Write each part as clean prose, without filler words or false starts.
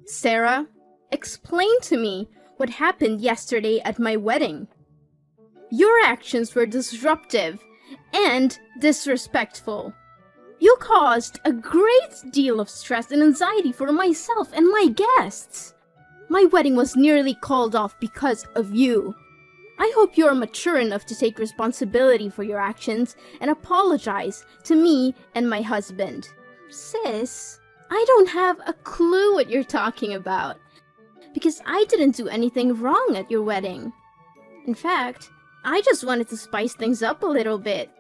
Sarah, explain to me what happened yesterday at my wedding. Your actions were disruptive and disrespectful. You caused a great deal of stress and anxiety for myself and my guests. My wedding was nearly called off because of you. I hope you're mature enough to take responsibility for your actions and apologize to me and my husband. Sis, I don't have a clue what you're talking about, because I didn't do anything wrong at your wedding. In fact, I just wanted to spice things up a little bit.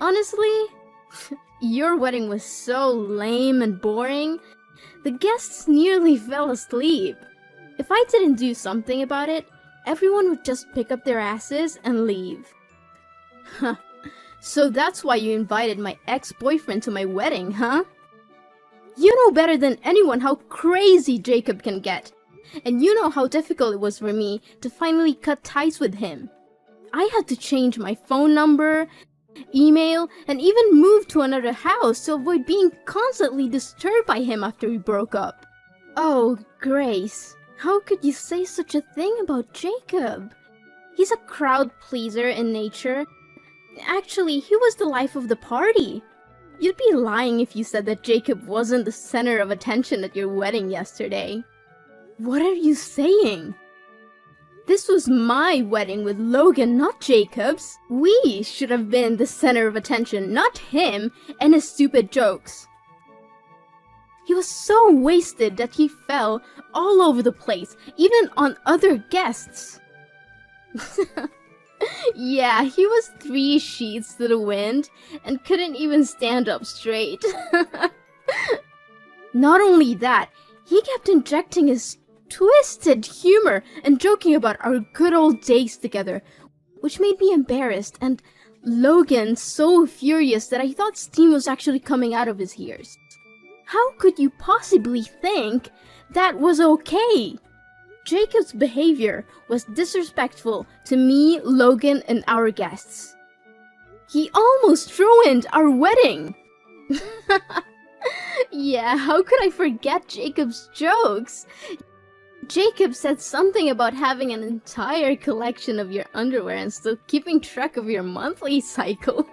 Honestly, your wedding was so lame and boring, the guests nearly fell asleep. If I didn't do something about it, everyone would just pick up their asses and leave. Huh. So that's why you invited my ex-boyfriend to my wedding, huh? You know better than anyone how crazy Jacob can get, and you know how difficult it was for me to finally cut ties with him. I had to change my phone number, email, and even move to another house to avoid being constantly disturbed by him after we broke up. Oh, Grace, how could you say such a thing about Jacob? He's a crowd pleaser in nature. Actually, he was the life of the party. You'd be lying if you said that Jacob wasn't the center of attention at your wedding yesterday. What are you saying? This was my wedding with Logan, not Jacob's. We should have been the center of attention, not him and his stupid jokes. He was so wasted that he fell all over the place, even on other guests. Yeah, he was 3 sheets to the wind and couldn't even stand up straight. Not only that, he kept injecting his twisted humor and joking about our good old days together, which made me embarrassed and Logan so furious that I thought steam was actually coming out of his ears. How could you possibly think that was okay? Jacob's behavior was disrespectful to me, Logan, and our guests. He almost ruined our wedding! Yeah, how could I forget Jacob's jokes? Jacob said something about having an entire collection of your underwear and still keeping track of your monthly cycle.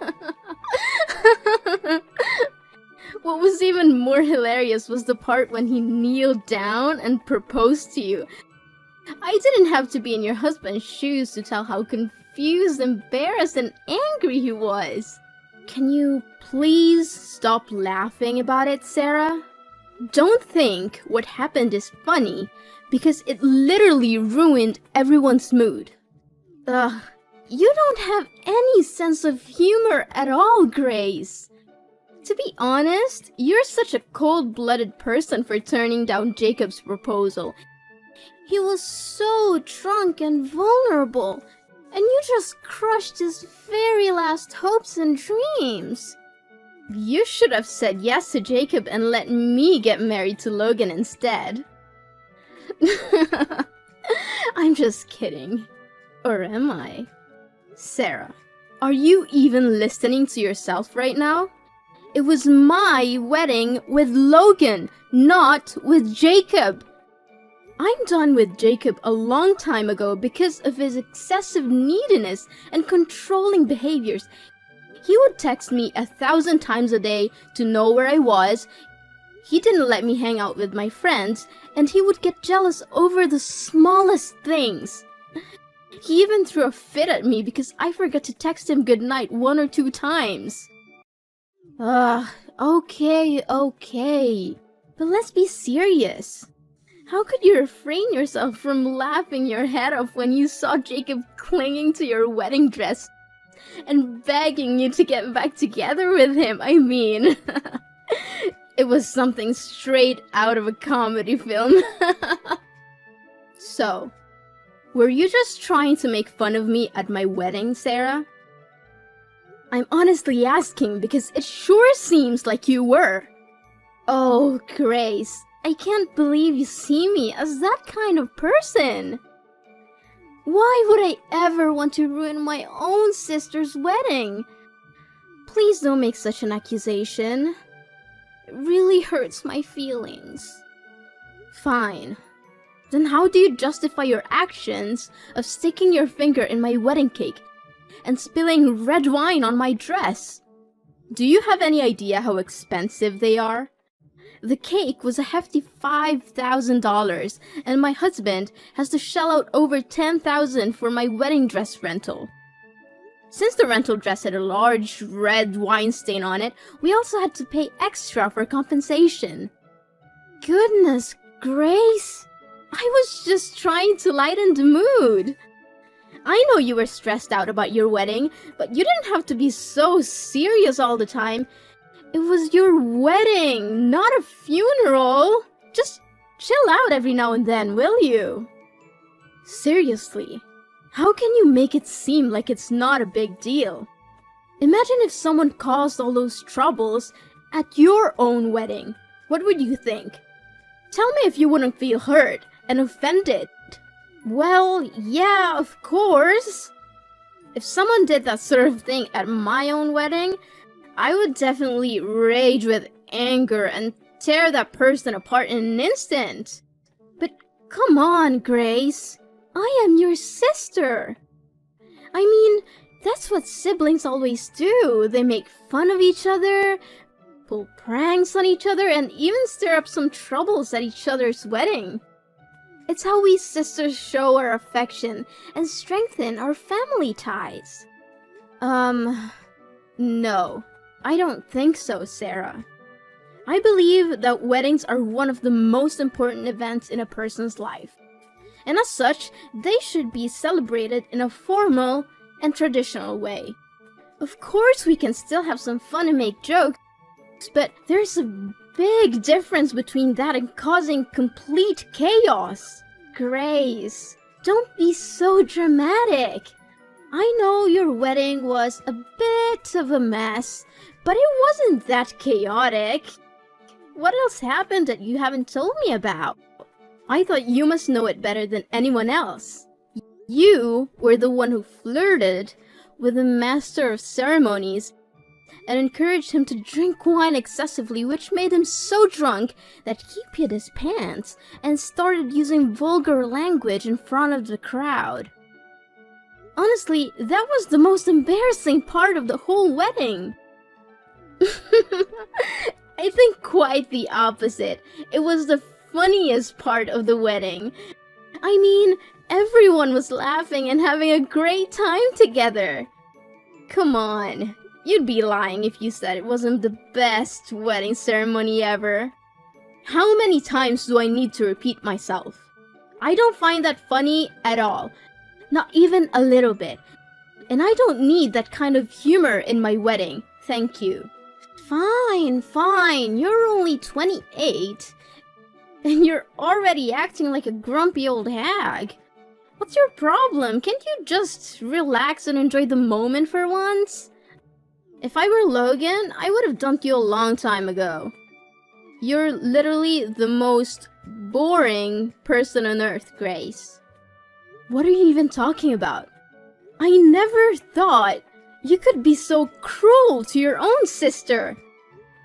What was even more hilarious was the part when he kneeled down and proposed to you. I didn't have to be in your husband's shoes to tell how confused, embarrassed, and angry he was. Can you please stop laughing about it, Sarah? Don't think what happened is funny, because it literally ruined everyone's mood. Ugh, you don't have any sense of humor at all, Grace. To be honest, you're such a cold-blooded person for turning down Jacob's proposal. He was so drunk and vulnerable, and you just crushed his very last hopes and dreams. You should have said yes to Jacob and let me get married to Logan instead. I'm just kidding. Or am I? Sarah, are you even listening to yourself right now? It was my wedding with Logan, not with Jacob. I'm done with Jacob a long time ago because of his excessive neediness and controlling behaviors. He would text me 1,000 times a day to know where I was. He didn't let me hang out with my friends, and he would get jealous over the smallest things. He even threw a fit at me because I forgot to text him goodnight 1 or 2 times. Okay. But let's be serious. How could you refrain yourself from laughing your head off when you saw Jacob clinging to your wedding dress and begging you to get back together with him? I mean, it was something straight out of a comedy film. So, were you just trying to make fun of me at my wedding, Sarah? I'm honestly asking because it sure seems like you were. Oh, Grace, I can't believe you see me as that kind of person. Why would I ever want to ruin my own sister's wedding? Please don't make such an accusation. It really hurts my feelings. Fine. Then how do you justify your actions of sticking your finger in my wedding cake and spilling red wine on my dress? Do you have any idea how expensive they are? The cake was a hefty $5,000, and my husband has to shell out over $10,000 for my wedding dress rental. Since the rental dress had a large red wine stain on it, we also had to pay extra for compensation. Goodness Grace! I was just trying to lighten the mood. I know you were stressed out about your wedding, but you didn't have to be so serious all the time. It was your wedding, not a funeral. Just chill out every now and then, will you? Seriously, how can you make it seem like it's not a big deal? Imagine if someone caused all those troubles at your own wedding. What would you think? Tell me if you wouldn't feel hurt and offended. Well, yeah, of course. If someone did that sort of thing at my own wedding, I would definitely rage with anger and tear that person apart in an instant. But come on, Grace. I am your sister. I mean, that's what siblings always do. They make fun of each other, pull pranks on each other, and even stir up some troubles at each other's wedding. It's how we sisters show our affection and strengthen our family ties. No, I don't think so, Sarah. I believe that weddings are one of the most important events in a person's life. And as such, they should be celebrated in a formal and traditional way. Of course, we can still have some fun and make jokes, but there's a big difference between that and causing complete chaos. Grace, don't be so dramatic. I know your wedding was a bit of a mess, but it wasn't that chaotic. What else happened that you haven't told me about? I thought you must know it better than anyone else. You were the one who flirted with the master of ceremonies and encouraged him to drink wine excessively, which made him so drunk that he peed his pants and started using vulgar language in front of the crowd. Honestly, that was the most embarrassing part of the whole wedding. I think quite the opposite. It was the funniest part of the wedding. I mean, everyone was laughing and having a great time together. Come on. You'd be lying if you said it wasn't the best wedding ceremony ever. How many times do I need to repeat myself? I don't find that funny at all. Not even a little bit. And I don't need that kind of humor in my wedding. Thank you. Fine. You're only 28. And you're already acting like a grumpy old hag. What's your problem? Can't you just relax and enjoy the moment for once? If I were Logan, I would have dumped you a long time ago. You're literally the most boring person on earth, Grace. What are you even talking about? I never thought you could be so cruel to your own sister.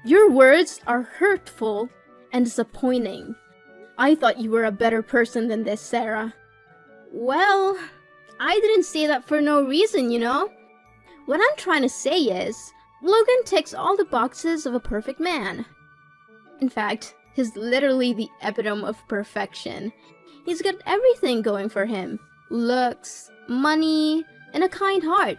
Your words are hurtful and disappointing. I thought you were a better person than this, Sarah. Well, I didn't say that for no reason, you know? What I'm trying to say is, Logan ticks all the boxes of a perfect man. In fact, he's literally the epitome of perfection. He's got everything going for him. Looks, money, and a kind heart.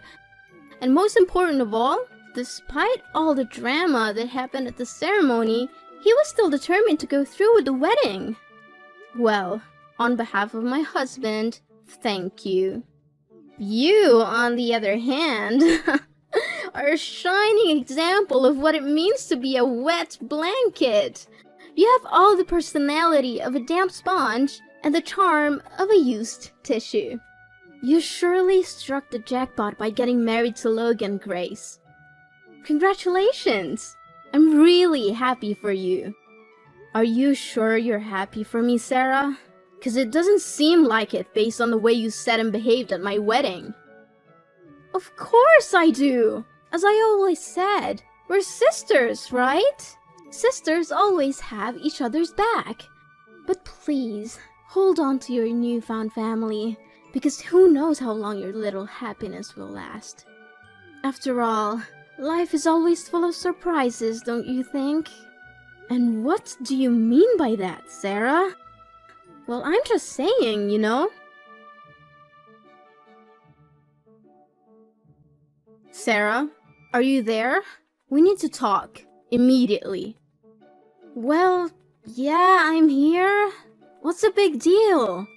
And most important of all, despite all the drama that happened at the ceremony, he was still determined to go through with the wedding. Well, on behalf of my husband, thank you. You, on the other hand, are a shining example of what it means to be a wet blanket. You have all the personality of a damp sponge and the charm of a used tissue. You surely struck the jackpot by getting married to Logan, Grace. Congratulations! I'm really happy for you. Are you sure you're happy for me, Sarah? 'Cause it doesn't seem like it based on the way you said and behaved at my wedding. Of course I do! As I always said, we're sisters, right? Sisters always have each other's back. But please, hold on to your newfound family, because who knows how long your little happiness will last. After all, life is always full of surprises, don't you think? And what do you mean by that, Sarah? Well, I'm just saying, you know? Sarah, are you there? We need to talk. Immediately. Well, yeah, I'm here. What's the big deal?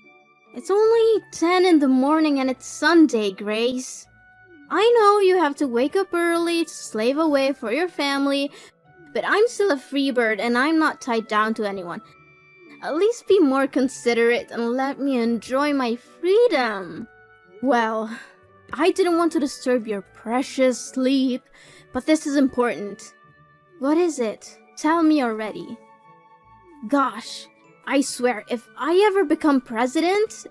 It's only 10 in the morning and it's Sunday, Grace. I know you have to wake up early to slave away for your family, but I'm still a free bird and I'm not tied down to anyone. At least be more considerate and let me enjoy my freedom. Well, I didn't want to disturb your precious sleep, but this is important. What is it? Tell me already. Gosh, I swear, if I ever become president,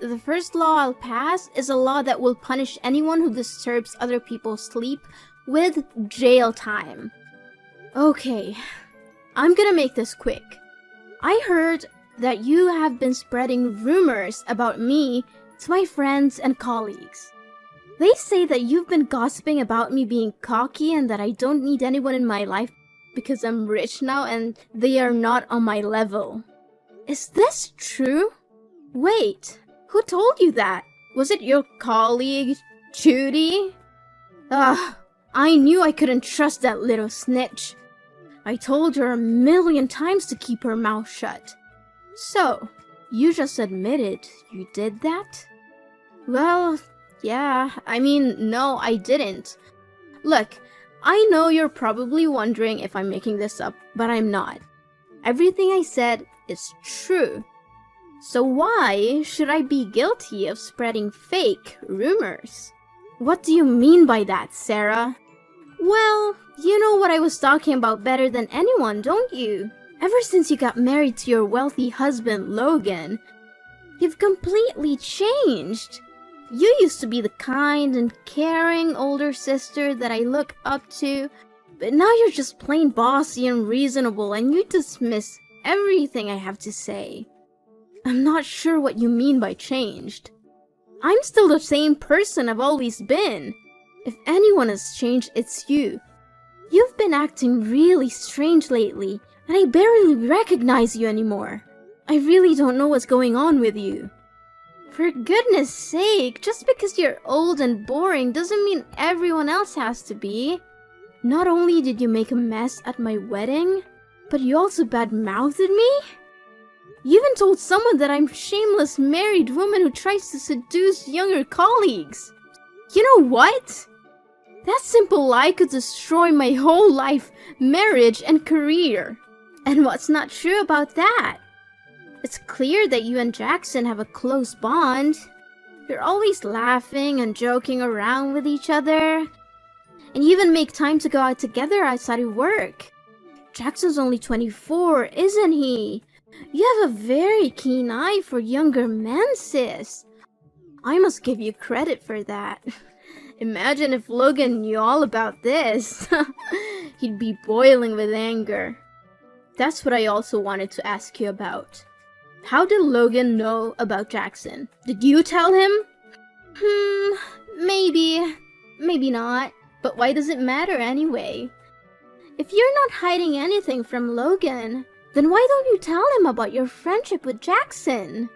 the first law I'll pass is a law that will punish anyone who disturbs other people's sleep with jail time. Okay, I'm gonna make this quick. I heard that you have been spreading rumors about me to my friends and colleagues. They say that you've been gossiping about me being cocky and that I don't need anyone in my life because I'm rich now and they are not on my level. Is this true? Wait, who told you that? Was it your colleague, Judy? I knew I couldn't trust that little snitch. I told her 1,000,000 times to keep her mouth shut. So, you just admitted you did that? Well, yeah, I mean, no, I didn't. Look, I know you're probably wondering if I'm making this up, but I'm not. Everything I said is true. So why should I be guilty of spreading fake rumors? What do you mean by that, Sarah? Well, you know what I was talking about better than anyone, don't you? Ever since you got married to your wealthy husband, Logan, you've completely changed. You used to be the kind and caring older sister that I look up to, but now you're just plain bossy and reasonable and you dismiss everything I have to say. I'm not sure what you mean by changed. I'm still the same person I've always been. If anyone has changed, it's you. You've been acting really strange lately, and I barely recognize you anymore. I really don't know what's going on with you. For goodness sake, just because you're old and boring doesn't mean everyone else has to be. Not only did you make a mess at my wedding, but you also bad-mouthed me? You even told someone that I'm a shameless married woman who tries to seduce younger colleagues. You know what? That simple lie could destroy my whole life, marriage, and career. And what's not true about that? It's clear that you and Jackson have a close bond. You're always laughing and joking around with each other. And you even make time to go out together outside of work. Jackson's only 24, isn't he? You have a very keen eye for younger men, sis. I must give you credit for that. Imagine if Logan knew all about this. He'd be boiling with anger. That's what I also wanted to ask you about. How did Logan know about Jackson? Did you tell him? Maybe. Maybe not. But why does it matter anyway? If you're not hiding anything from Logan, then why don't you tell him about your friendship with Jackson?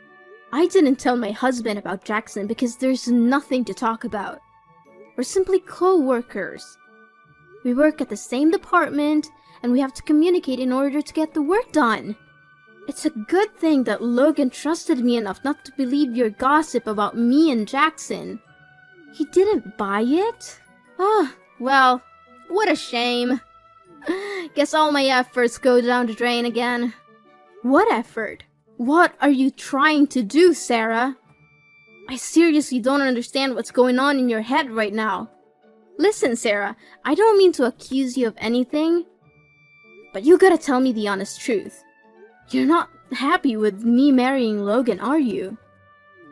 I didn't tell my husband about Jackson because there's nothing to talk about. We're simply co-workers. We work at the same department, and we have to communicate in order to get the work done. It's a good thing that Logan trusted me enough not to believe your gossip about me and Jackson. He didn't buy it? Well, what a shame. Guess all my efforts go down the drain again. What effort? What are you trying to do, Sarah? I seriously don't understand what's going on in your head right now. Listen, Sarah, I don't mean to accuse you of anything, but you gotta tell me the honest truth. You're not happy with me marrying Logan, are you?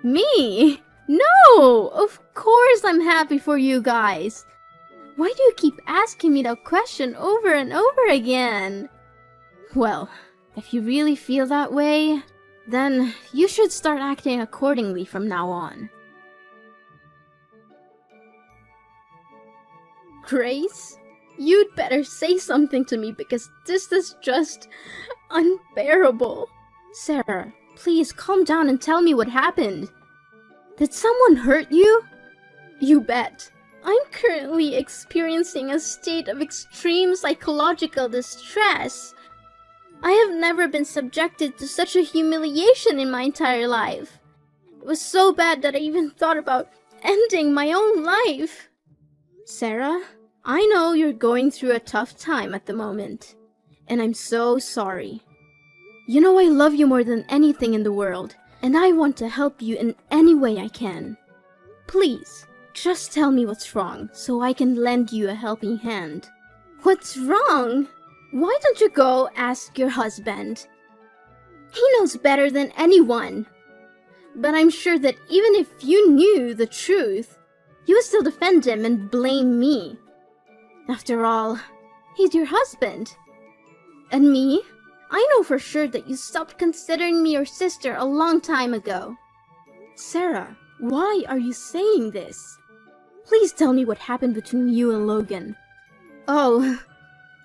Me? No! Of course I'm happy for you guys. Why do you keep asking me that question over and over again? Well, If you really feel that way, then you should start acting accordingly from now on. Grace, you'd better say something to me because this is just unbearable. Sarah, please calm down and tell me what happened. Did someone hurt you? You bet. I'm currently experiencing a state of extreme psychological distress. I have never been subjected to such a humiliation in my entire life. It was so bad that I even thought about ending my own life. Sarah, I know you're going through a tough time at the moment, and I'm so sorry. You know I love you more than anything in the world, and I want to help you in any way I can. Please, just tell me what's wrong so I can lend you a helping hand. What's wrong? Why don't you go ask your husband? He knows better than anyone. But I'm sure that even if you knew the truth, you would still defend him and blame me. After all, he's your husband. And me? I know for sure that you stopped considering me your sister a long time ago. Sarah, why are you saying this? Please tell me what happened between you and Logan. Oh,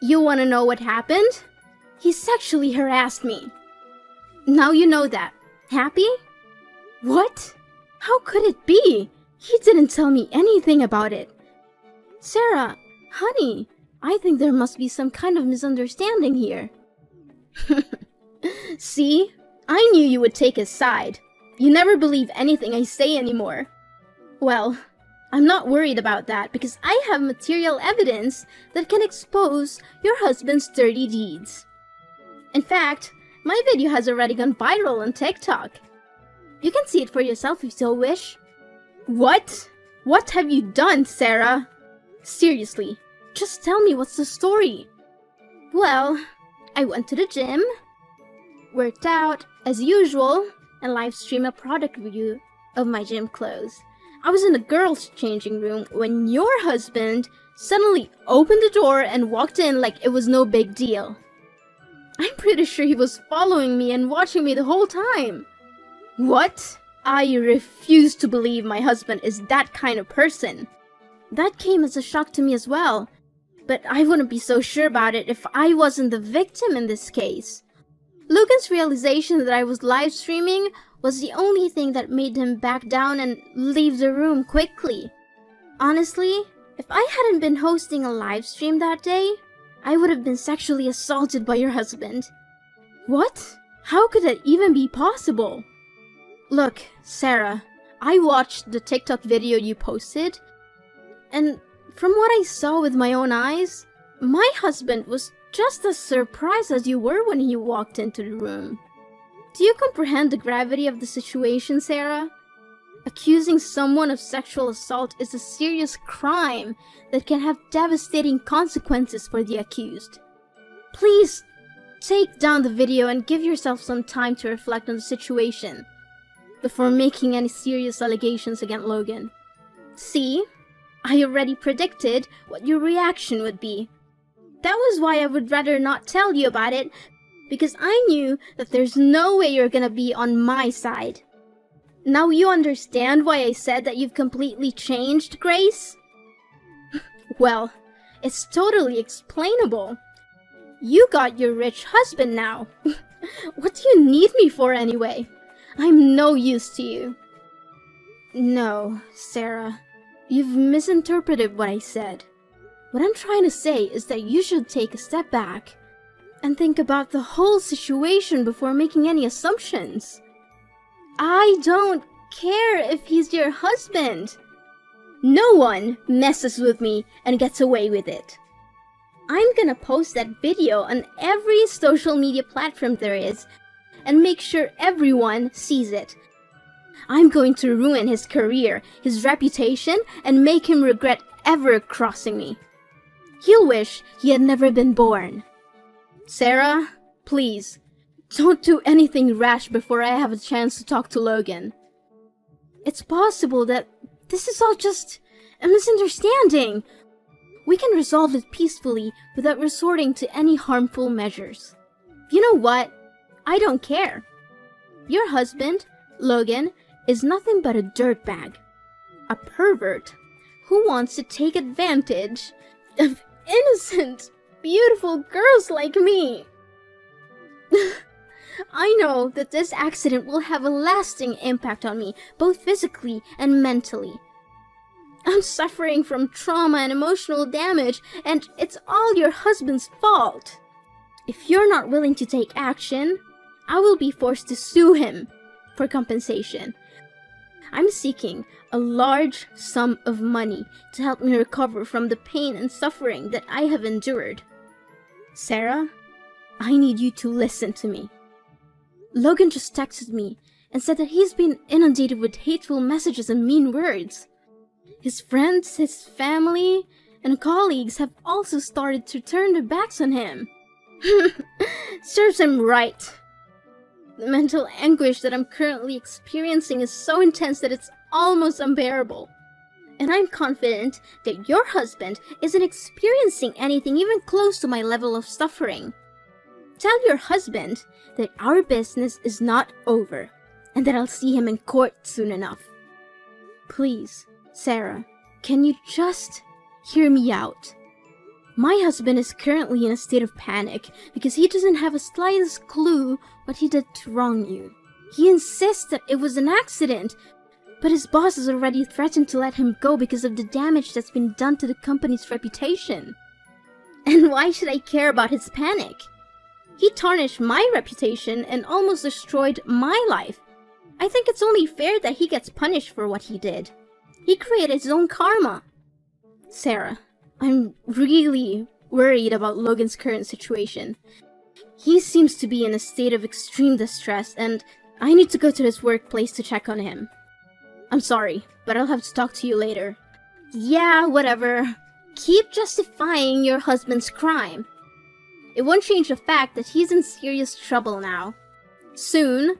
you want to know what happened? He sexually harassed me. Now you know that. Happy? What? How could it be? He didn't tell me anything about it. Sarah, honey, I think there must be some kind of misunderstanding here. See? I knew you would take his side. You never believe anything I say anymore. Well, I'm not worried about that because I have material evidence that can expose your husband's dirty deeds. In fact, my video has already gone viral on TikTok. You can see it for yourself if you so wish. What? What have you done, Sarah? Seriously, just tell me what's the story. Well, I went to the gym, worked out as usual, and live streamed a product review of my gym clothes. I was in the girls' changing room when your husband suddenly opened the door and walked in like it was no big deal. I'm pretty sure he was following me and watching me the whole time. What? I refuse to believe my husband is that kind of person. That came as a shock to me as well, but I wouldn't be so sure about it if I wasn't the victim in this case. Logan's realization that I was live streaming was the only thing that made him back down and leave the room quickly. Honestly, if I hadn't been hosting a live stream that day, I would have been sexually assaulted by your husband. What? How could that even be possible? Look, Sarah, I watched the TikTok video you posted, and from what I saw with my own eyes, my husband was just as surprised as you were when he walked into the room. Do you comprehend the gravity of the situation, Sarah? Accusing someone of sexual assault is a serious crime that can have devastating consequences for the accused. Please, take down the video and give yourself some time to reflect on the situation before making any serious allegations against Logan. See? I already predicted what your reaction would be. That was why I would rather not tell you about it, because I knew that there's no way you're gonna be on my side. Now you understand why I said that you've completely changed, Grace? Well, it's totally explainable. You got your rich husband now. What do you need me for anyway? I'm no use to you. No, Sarah. You've misinterpreted what I said. What I'm trying to say is that you should take a step back and think about the whole situation before making any assumptions. I don't care if he's your husband. No one messes with me and gets away with it. I'm gonna post that video on every social media platform there is and make sure everyone sees it. I'm going to ruin his career, his reputation, and make him regret ever crossing me. He'll wish he had never been born. Sarah, please, don't do anything rash before I have a chance to talk to Logan. It's possible that this is all just a misunderstanding. We can resolve it peacefully without resorting to any harmful measures. You know what? I don't care. Your husband, Logan, is nothing but a dirtbag. A pervert who wants to take advantage of innocent, beautiful girls like me. I know that this accident will have a lasting impact on me, both physically and mentally. I'm suffering from trauma and emotional damage, and it's all your husband's fault. If you're not willing to take action, I will be forced to sue him for compensation. I'm seeking a large sum of money to help me recover from the pain and suffering that I have endured. Sarah, I need you to listen to me. Logan just texted me and said that he's been inundated with hateful messages and mean words. His friends, his family, and colleagues have also started to turn their backs on him. Serves him right. The mental anguish that I'm currently experiencing is so intense that it's almost unbearable. And I'm confident that your husband isn't experiencing anything even close to my level of suffering. Tell your husband that our business is not over and that I'll see him in court soon enough. Please, Sarah, can you just hear me out? My husband is currently in a state of panic because he doesn't have a slightest clue what he did to wrong you. He insists that it was an accident, but his boss has already threatened to let him go because of the damage that's been done to the company's reputation. And why should I care about his panic? He tarnished my reputation and almost destroyed my life. I think it's only fair that he gets punished for what he did. He created his own karma. Sarah, I'm really worried about Logan's current situation. He seems to be in a state of extreme distress, and I need to go to his workplace to check on him. I'm sorry, but I'll have to talk to you later. Yeah, whatever. Keep justifying your husband's crime. It won't change the fact that he's in serious trouble now. Soon,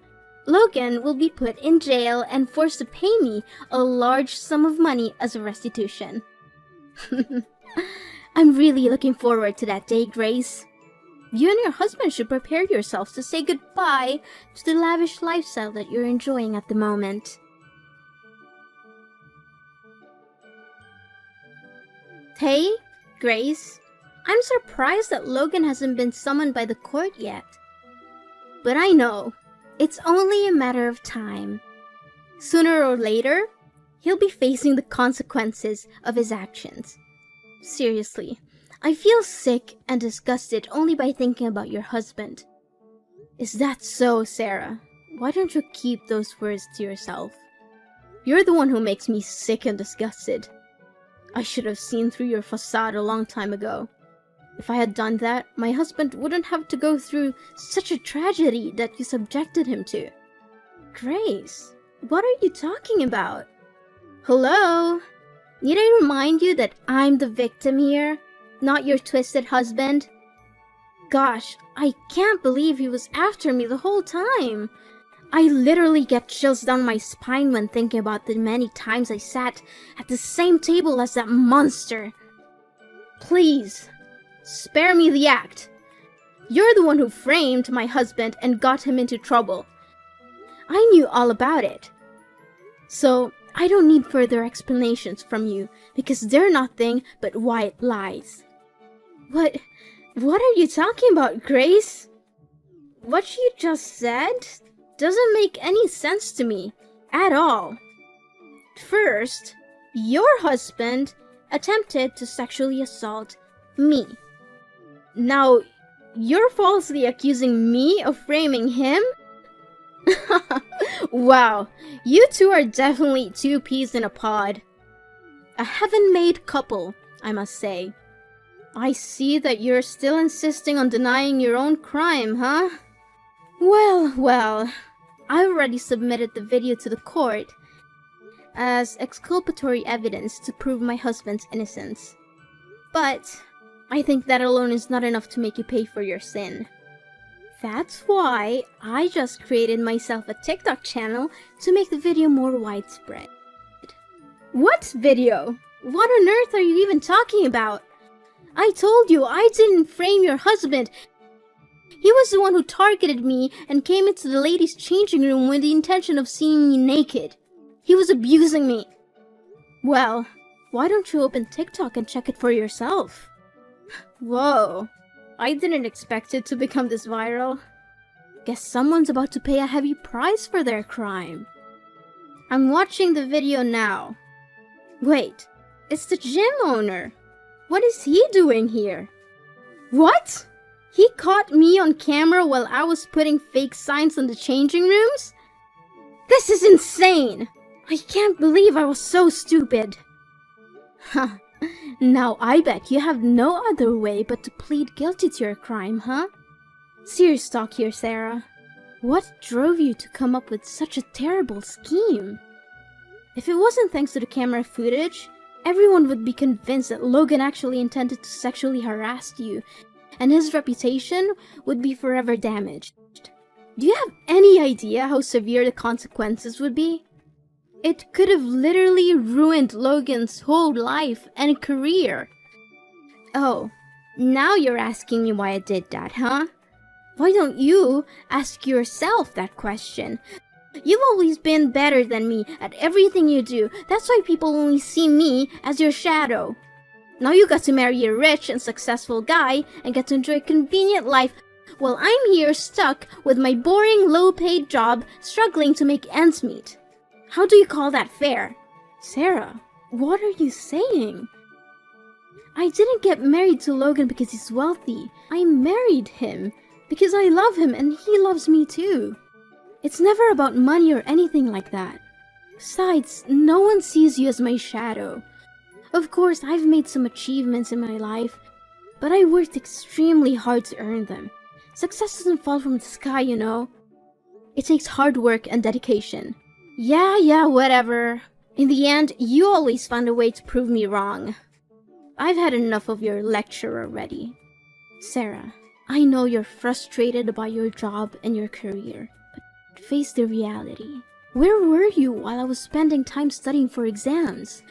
Logan will be put in jail and forced to pay me a large sum of money as a restitution. I'm really looking forward to that day, Grace. You and your husband should prepare yourselves to say goodbye to the lavish lifestyle that you're enjoying at the moment. Hey, Grace. I'm surprised that Logan hasn't been summoned by the court yet. But I know, it's only a matter of time. Sooner or later, he'll be facing the consequences of his actions. Seriously, I feel sick and disgusted only by thinking about your husband. Is that so, Sarah? Why don't you keep those words to yourself? You're the one who makes me sick and disgusted. I should have seen through your facade a long time ago. If I had done that, my husband wouldn't have to go through such a tragedy that you subjected him to. Grace, what are you talking about? Hello? Need I remind you that I'm the victim here, not your twisted husband? Gosh, I can't believe he was after me the whole time. I literally get chills down my spine when thinking about the many times I sat at the same table as that monster. Please, spare me the act. You're the one who framed my husband and got him into trouble. I knew all about it. So, I don't need further explanations from you because they're nothing but white lies. What are you talking about, Grace? What you just said doesn't make any sense to me at all. First, your husband attempted to sexually assault me. Now, you're falsely accusing me of framing him? Wow, you two are definitely two peas in a pod. A heaven-made couple, I must say. I see that you're still insisting on denying your own crime, huh? Well, I already submitted the video to the court as exculpatory evidence to prove my husband's innocence. But I think that alone is not enough to make you pay for your sin. That's why I just created myself a TikTok channel to make the video more widespread. What video? What on earth are you even talking about? I told you I didn't frame your husband. He was the one who targeted me and came into the ladies' changing room with the intention of seeing me naked. He was abusing me. Well, why don't you open TikTok and check it for yourself? Whoa, I didn't expect it to become this viral. Guess someone's about to pay a heavy price for their crime. I'm watching the video now. Wait, it's the gym owner. What is he doing here? What? He caught me on camera while I was putting fake signs on the changing rooms? This is insane! I can't believe I was so stupid. Huh. Now I bet you have no other way but to plead guilty to your crime, huh? Serious talk here, Sarah. What drove you to come up with such a terrible scheme? If it wasn't thanks to the camera footage, everyone would be convinced that Logan actually intended to sexually harass you, and his reputation would be forever damaged. Do you have any idea how severe the consequences would be? It could have literally ruined Logan's whole life and career. Oh, now you're asking me why I did that, huh? Why don't you ask yourself that question? You've always been better than me at everything you do. That's why people only see me as your shadow. Now you got to marry a rich and successful guy and get to enjoy a convenient life while I'm here stuck with my boring, low-paid job struggling to make ends meet. How do you call that fair? Sarah, what are you saying? I didn't get married to Logan because he's wealthy. I married him because I love him and he loves me too. It's never about money or anything like that. Besides, no one sees you as my shadow. Of course, I've made some achievements in my life, but I worked extremely hard to earn them. Success doesn't fall from the sky, you know. It takes hard work and dedication. Yeah, whatever. In the end, you always find a way to prove me wrong. I've had enough of your lecture already. Sarah, I know you're frustrated about your job and your career, but face the reality. Where were you while I was spending time studying for exams?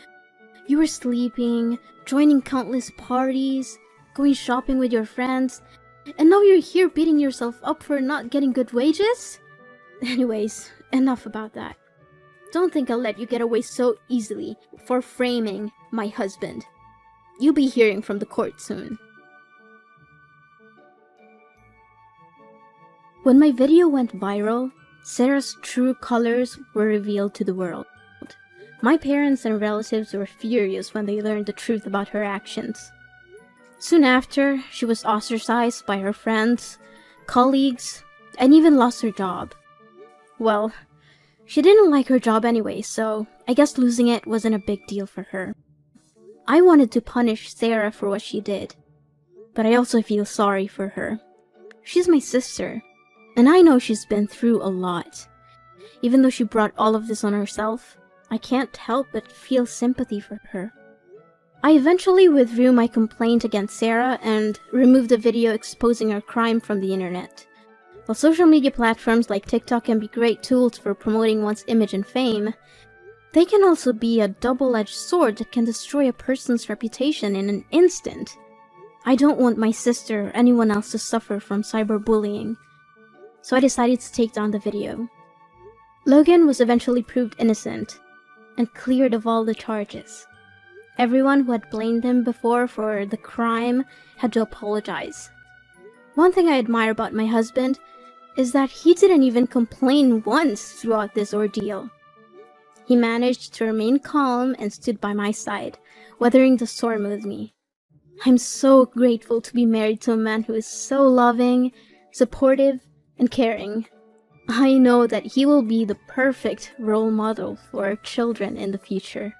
You were sleeping, joining countless parties, going shopping with your friends, and now you're here beating yourself up for not getting good wages? Anyways, enough about that. Don't think I'll let you get away so easily for framing my husband. You'll be hearing from the court soon. When my video went viral, Sarah's true colors were revealed to the world. My parents and relatives were furious when they learned the truth about her actions. Soon after, she was ostracized by her friends, colleagues, and even lost her job. Well, she didn't like her job anyway, so I guess losing it wasn't a big deal for her. I wanted to punish Sarah for what she did, but I also feel sorry for her. She's my sister, and I know she's been through a lot. Even though she brought all of this on herself, I can't help but feel sympathy for her. I eventually withdrew my complaint against Sarah and removed the video exposing her crime from the internet. While social media platforms like TikTok can be great tools for promoting one's image and fame, they can also be a double-edged sword that can destroy a person's reputation in an instant. I don't want my sister or anyone else to suffer from cyberbullying, so I decided to take down the video. Logan was eventually proved innocent and cleared of all the charges. Everyone who had blamed him before for the crime had to apologize. One thing I admire about my husband is that he didn't even complain once throughout this ordeal. He managed to remain calm and stood by my side, weathering the storm with me. I'm so grateful to be married to a man who is so loving, supportive, and caring. I know that he will be the perfect role model for our children in the future.